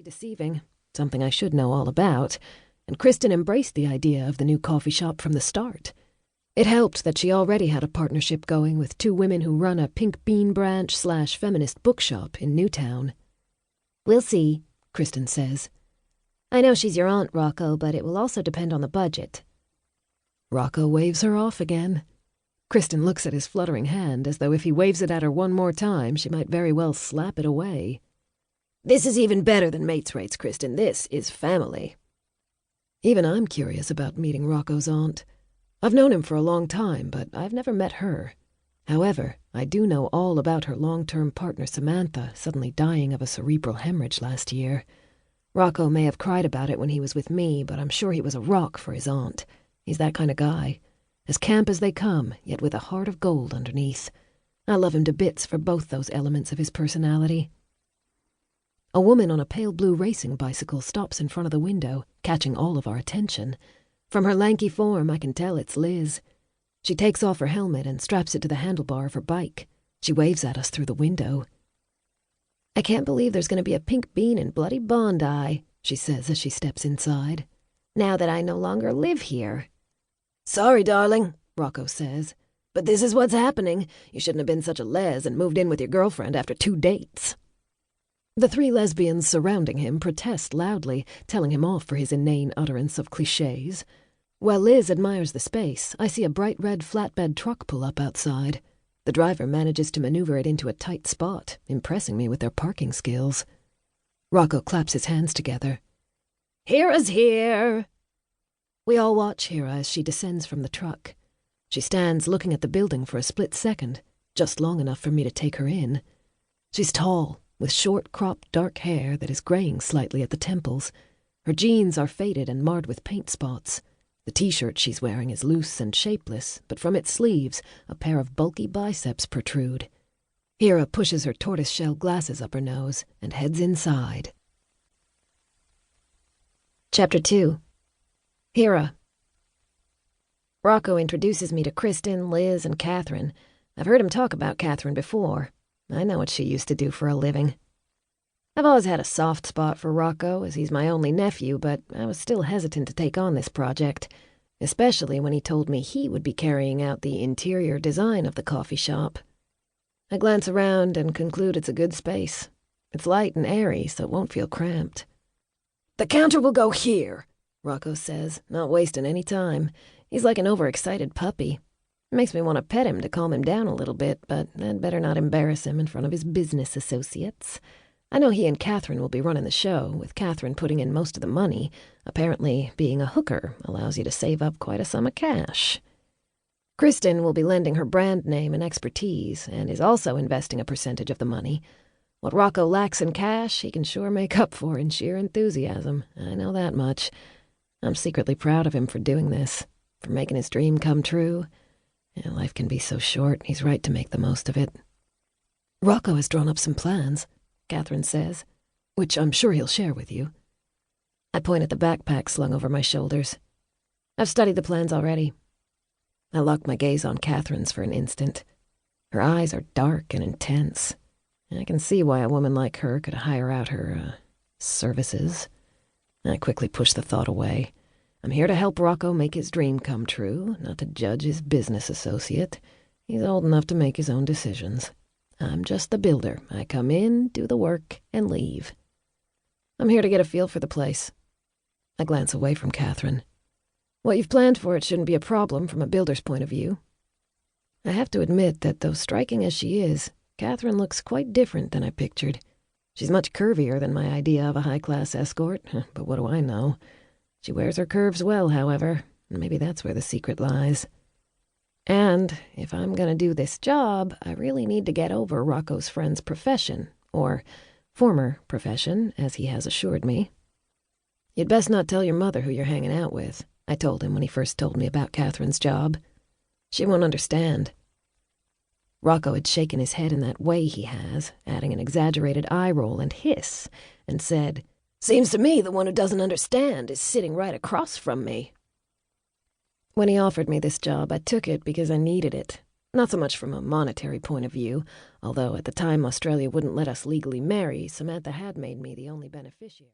deceiving, something I should know all about, and Kristen embraced the idea of the new coffee shop from the start. It helped that she already had a partnership going with two women who run a Pink Bean branch/feminist bookshop in Newtown. "We'll see," Kristen says. "I know she's your aunt, Rocco, but it will also depend on the budget." Rocco waves her off again. Kristen looks at his fluttering hand as though if he waves it at her one more time, she might very well slap it away. "This is even better than mates' rates, Kristen. This is family." Even I'm curious about meeting Rocco's aunt. I've known him for a long time, but I've never met her. However, I do know all about her long-term partner Samantha suddenly dying of a cerebral hemorrhage last year. Rocco may have cried about it when he was with me, but I'm sure he was a rock for his aunt. He's that kind of guy. As camp as they come, yet with a heart of gold underneath. I love him to bits for both those elements of his personality. A woman on a pale blue racing bicycle stops in front of the window, catching all of our attention. From her lanky form, I can tell it's Liz. She takes off her helmet and straps it to the handlebar of her bike. She waves at us through the window. "I can't believe there's going to be a Pink Bean in bloody Bondi," she says as she steps inside. "Now that I no longer live here." "Sorry, darling," Rocco says, "but this is what's happening. You shouldn't have been such a les and moved in with your girlfriend after 2 dates. The 3 lesbians surrounding him protest loudly, telling him off for his inane utterance of clichés. While Liz admires the space, I see a bright red flatbed truck pull up outside. The driver manages to maneuver it into a tight spot, impressing me with their parking skills. Rocco claps his hands together. "Hera's here!" We all watch Hera as she descends from the truck. She stands looking at the building for a split second, just long enough for me to take her in. She's tall, with short, cropped dark hair that is graying slightly at the temples. Her jeans are faded and marred with paint spots. The t-shirt she's wearing is loose and shapeless, but from its sleeves, a pair of bulky biceps protrude. Hera pushes her tortoiseshell glasses up her nose and heads inside. Chapter 2. Hera. Rocco introduces me to Kristen, Liz, and Katherine. I've heard him talk about Katherine before. I know what she used to do for a living. I've always had a soft spot for Rocco, as he's my only nephew, but I was still hesitant to take on this project, especially when he told me he would be carrying out the interior design of the coffee shop. I glance around and conclude it's a good space. It's light and airy, so it won't feel cramped. "The counter will go here," Rocco says, not wasting any time. He's like an overexcited puppy. It makes me want to pet him to calm him down a little bit, but I'd better not embarrass him in front of his business associates. I know he and Katherine will be running the show, with Katherine putting in most of the money. Apparently, being a hooker allows you to save up quite a sum of cash. Kristen will be lending her brand name and expertise, and is also investing a percentage of the money. What Rocco lacks in cash, he can sure make up for in sheer enthusiasm. I know that much. I'm secretly proud of him for doing this, for making his dream come true. Yeah, life can be so short, he's right to make the most of it. Rocco has drawn up some plans, Katherine says, which I'm sure he'll share with you. I point at the backpack slung over my shoulders. I've studied the plans already. I lock my gaze on Katherine's for an instant. Her eyes are dark and intense. I can see why a woman like her could hire out her, services. I quickly push the thought away. I'm here to help Rocco make his dream come true, not to judge his business associate. He's old enough to make his own decisions. I'm just the builder. I come in, do the work, and leave. I'm here to get a feel for the place. I glance away from Katherine. What you've planned for it shouldn't be a problem from a builder's point of view. I have to admit that though striking as she is, Katherine looks quite different than I pictured. She's much curvier than my idea of a high-class escort, but what do I know? She wears her curves well, however, and maybe that's where the secret lies. And if I'm going to do this job, I really need to get over Rocco's friend's profession, or former profession, as he has assured me. You'd best not tell your mother who you're hanging out with, I told him when he first told me about Katherine's job. She won't understand. Rocco had shaken his head in that way he has, adding an exaggerated eye roll and hiss, and said, "Seems to me the one who doesn't understand is sitting right across from me." When he offered me this job, I took it because I needed it. Not so much from a monetary point of view, although at the time Australia wouldn't let us legally marry, Samantha had made me the only beneficiary.